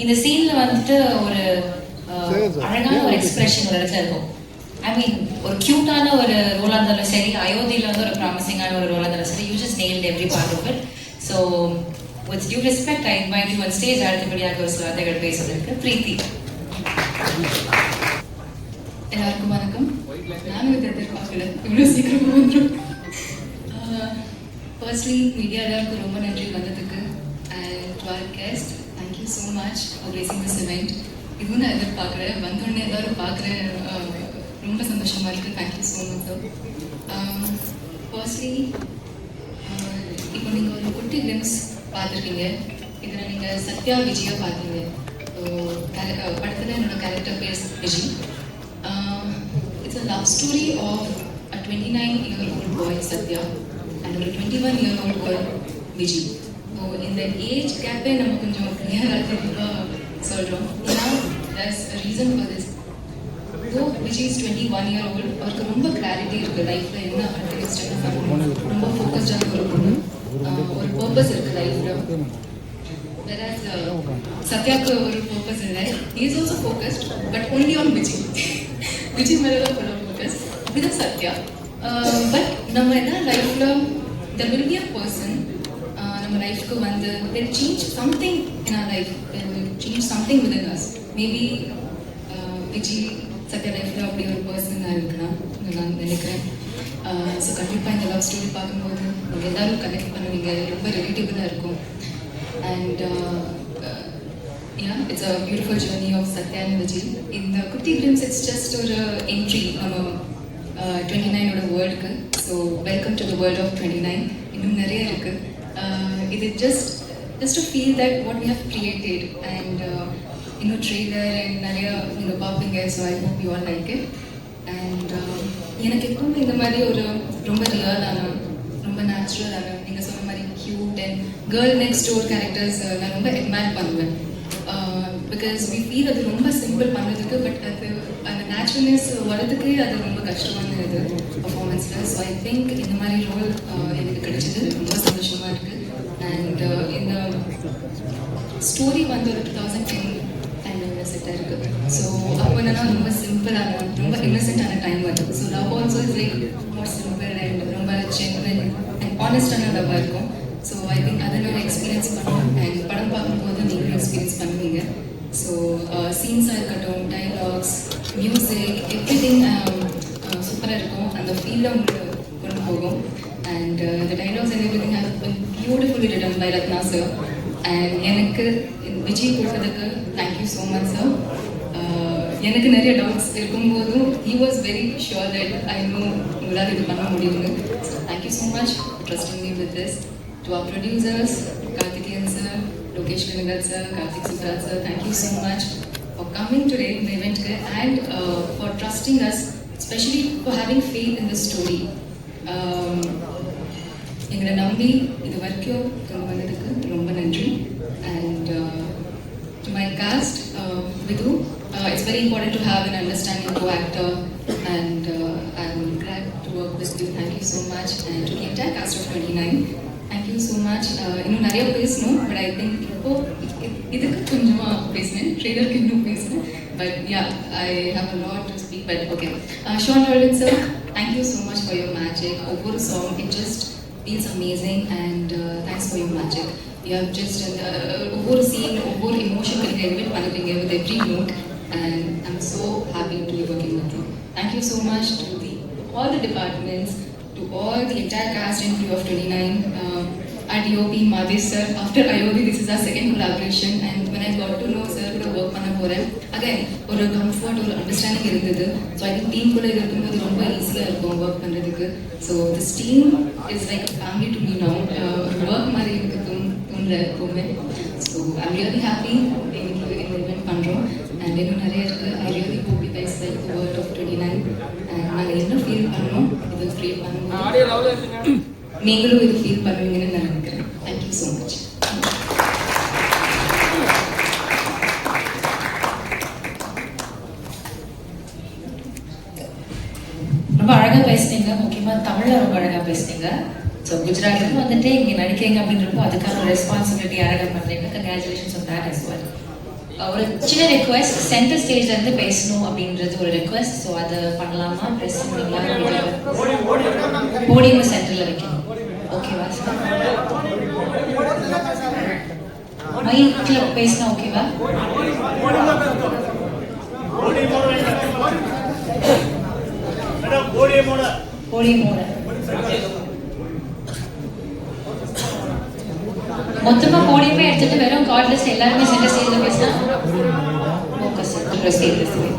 இந்த சீன்ல வந்துட்டு ஒரு அழகான ஒரு எக்ஸ்பிரஷன் ஒரு இடத்துல இருக்கும். ஐ மீன் ஒரு கியூட்டான ஒரு ரோலா இருந்தாலும் சரி, அயோத்தியில வந்து ஒரு ப்ராமிசிங்கான ஒரு ரோலா இருந்தாலும் சரி, you just nailed every part of it. So with due respect I invite you on stage. அடுத்தபடியாக ஒரு சில வார்த்தைகள் பேசுவதற்கு பிரீத்தி. எல்லாருக்கும் வணக்கம். நானும் இதை எதிர்பார்க்கல, இவ்வளோ சீக்கிரமாக வந்துடும். ஃபர்ஸ்ட்லி மீடியா எல்லாருக்கும் ரொம்ப நன்றி வந்ததுக்கு. And to our guest, thank you so much for gracing this event. இதுவும் நான் எதிர்பார்க்குறேன், வந்தோடனே எல்லாரும் பார்க்குறேன், ரொம்ப சந்தோஷமாக இருக்குது. Thank you so much sir. Firstly இப்போ நீங்கள் ஒரு குட்டி கிளிம்ஸ் பார்த்துருக்கீங்க. இதில் நீங்கள் சத்யா விஜயா பார்த்தீங்க. படத்தில் என்னோட கேரக்டர் பேர் Viji. It's a love story of a 29-year-old boy Satya and ஒரு 21-year-old girl Viji. ஸோ இந்த ஏஜ் கேப்பே நம்ம கொஞ்சம் கிளியராக சொல்கிறோம். ஏன்னா there's a reason for this. So Viji is 21-year-old. அவருக்கு ரொம்ப கிளாரிட்டி இருக்குது லைஃப்பில், என்ன அடுத்த நெக்ஸ்ட் என்ன பண்ணணும், ரொம்ப ஃபோக்கஸ்டான ஒரு பொண்ணு, ஒரு பர்பஸ் இருக்குது லைஃப்பில். Whereas சத்யாவுக்கு ஒரு பர்பஸ் இல்லை. he is also focused but only on Viji. Viji மேலே தான் ஃபுல்லாக ஃபோக்கஸ். அப்படிதான் சத்யா. பட் நம்ம என்ன லைஃப்பில் there will be a person நம்ம லைஃப்க்கு வந்து they change something in our life, they will change something within us. Maybe Viji Sathya லைஃப்பில் அப்படி ஒரு பர்சனாக இருக்கலாம் நான் நினைக்கிறேன். ஸோ கண்டிப்பாக இந்த லவ் ஸ்டோரி பார்க்கும்போது நீங்கள் எல்லோரும் கனெக்ட் பண்ணுவீங்க, ரொம்ப ரிலேட்டிவலாக இருக்கும். And it's a beautiful journey of Sathya and Viji. இந்த குட்டி கிளிம்ஸ் இட்ஸ் ஜஸ்ட் ஒரு என்ட்ரி நம்ம 29ஓட வேர்ல்டுக்கு. So welcome to the world of 29. இன்னும் நிறைய இருக்குது. இது just to feel that what we have created. And இன்னும் ட்ரெய்லர் அண்ட் நிறையா நீங்கள் பார்ப்பீங்க. So I hope you all like it. And எனக்கு எப்பவுமே இந்த மாதிரி ஒரு ரொம்ப ரியலான, ரொம்ப நேச்சுரலான, நீங்கள் சொன்ன மாதிரி cute and girl next door characters நான் ரொம்ப அட்மையர் பண்ணுவேன். பிகாஸ் வி ஃபீல் அது ரொம்ப சிம்பிள் பண்ணுறதுக்கு, பட் அது அந்த நேச்சுரல்னஸ் வரதுக்கே அது ரொம்ப கஷ்டமான இது பர்ஃபார்மன்ஸில். ஸோ ஐ திங்க் இந்த மாதிரி ரோல் எனக்கு கிடைச்சது ரொம்ப சந்தோஷமாக இருக்குது. அண்ட் இந்த ஸ்டோரி வந்து ஒரு 2010 டைமில் செட்டாக இருக்குது. ஸோ அப்போ என்னன்னா ரொம்ப சிம்பிளான, ரொம்ப இன்னசென்ட்டான டைம் வருது. So love also is like more simple and ரொம்ப ஜென்வன் அண்ட் ஆனஸ்டான லவ்வாக இருக்கும். ஸோ ஐ திங்க் அதை நான் எக்ஸ்பீரியன்ஸ் பண்ணுவோம். அண்ட் படம் பார்க்கும்போது நீங்களும் எக்ஸ்பீரியன்ஸ் பண்ணுவீங்க. ஸோ சீன்ஸாக இருக்கட்டும், டைலாக்ஸ், மியூசிக், எவ்ரிதிங் சூப்பராக இருக்கும். அந்த ஃபீலில் உங்களுக்கு கொண்டு போகும். And the dialogues and everything have been beautifully written by Ratna sir. And எனக்கு விஜய் கொடுத்ததுக்கு தேங்க்யூ ஸோ மச் சார். எனக்கு நிறைய டவுட்ஸ் இருக்கும்போதும் he was very sure that I know உங்களால் இது பண்ண முடியுங்க. So thank you so much for trusting me with this. To our producers, Karthikeyan sir, Lokesh Kanagal sir, Karthik Subraj sir, thank you so much for coming today in the event and for trusting us, especially for having faith in this story. எங்களை நம்பி இது வரைக்கும் கொண்டு வந்ததுக்கு ரொம்ப நன்றி. And to my cast, Vidhu, it's very important to have an understanding co-actor, and I'm glad to work with you. Thank you so much. And to the entire cast of 29, thank you so much. இன்னும் நிறைய பேசணும், but I think இப்போ இதுக்கு கொஞ்சமாக பேசினேன், ட்ரெய்லருக்கு இன்னும் பேசினேன். But yeah, I have a lot to speak. But okay, Sean Roldan sir, thank you so much for your magic. ஒவ்வொரு song it just feels amazing, and thanks for your magic. You have just ஒவ்வொரு scene, ஒவ்வொரு emotion நீங்கள் elevate பண்ணுறீங்க with every note, and I'm so happy to be working with you. Thank you so much to all the departments, to all the entire cast and crew of 29. Our DOP Madhesh sir, after Ayodhi this is our second collaboration, and when I got to know sir கூட work பண்ண போகிறேன், again ஒரு comfort, ஒரு understanding இருந்தது. So I think team கூட இருக்கும்போது ரொம்ப ஈஸியாக இருக்கும் ஒர்க் பண்ணுறதுக்கு. So this team is like a family to me now. ஒரு ஒர்க் மாதிரி எனக்கு தோணுற எப்போவுமே. ஸோ ஐம் ரியலி ஹாப்பி இன்னைக்கு இந்த இவெண்ட் பண்ணுறோம். அண்ட் இன்னும் நிறைய இருக்குது. I really hope you guys like the world of 29. And நாங்கள் என்ன ஃபீல் பண்ணணும் இது க்ரியேட் பண்ணணும், நீங்களும் இது ஃபீல் பண்ணுவீங்கன்னு நான் நினைக்கிறேன். Thank you so much. ரொம்ப அழகாக பேசுனீங்க, முக்கியமாக தமிழில் ரொம்ப அழகாக பேசுனீங்க. ஸோ குஜராத்லேருந்து வந்துட்டு இங்கே நடிக்கிறீங்க அப்படின்றப்போ அதுக்கான ரெஸ்பான்சிபிலிட்டி யாராக பண்ணுறீங்க. Congratulations on that as well. ஒரு சின்ன ரெக்வெஸ்ட், சென்டர் ஸ்டேஜ்லேருந்து பேசணும் அப்படின்றது ஒரு ரெக்வெஸ்ட். ஸோ அதை பண்ணலாமா? ப்ரெஸ் போடியம் சென்டரில் வைக்கணும். ஓகேவா சார்? மைக்கில் பேசினா ஓகேவா? போடியமோட மொத்தமா போடியமே எடுத்துட்டு வெறும் கார்ட்லெஸ் எல்லாருமே சென்டர் ஸ்டேஜ்ல பேசினா ஃபோக்கஸ்